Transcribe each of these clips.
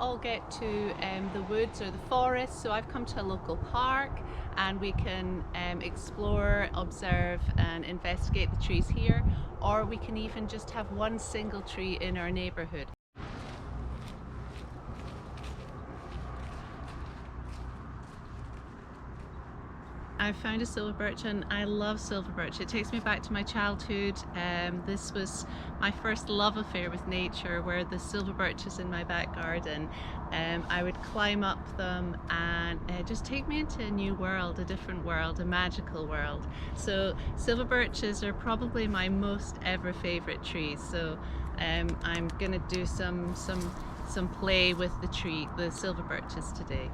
all get to the woods or the forest, so I've come to a local park and we can explore, observe and investigate the trees here, or we can even just have one single tree in our neighbourhood. I found a silver birch and I love silver birch. It takes me back to my childhood. This was my first love affair with nature, where the silver birches in my back garden. I would climb up them and just take me into a new world, a different world, a magical world. So silver birches are probably my most ever favourite trees. So I'm gonna do some play with the silver birches today.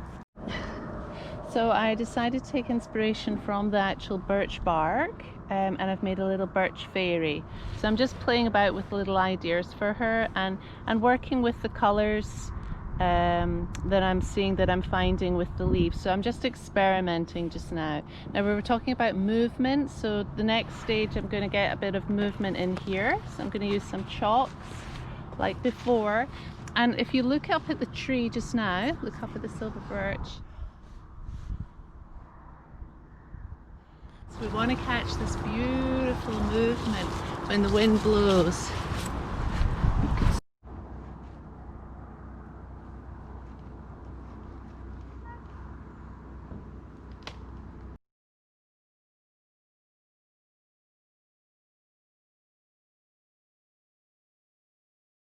So I decided to take inspiration from the actual birch bark, and I've made a little birch fairy. So I'm just playing about with little ideas for her and working with the colours that I'm seeing, that I'm finding with the leaves. So I'm just experimenting just now. Now we were talking about movement, so the next stage I'm going to get a bit of movement in here. So I'm going to use some chalks like before. And if you look up at the tree just now, look up at the silver birch. We want to catch this beautiful movement when the wind blows.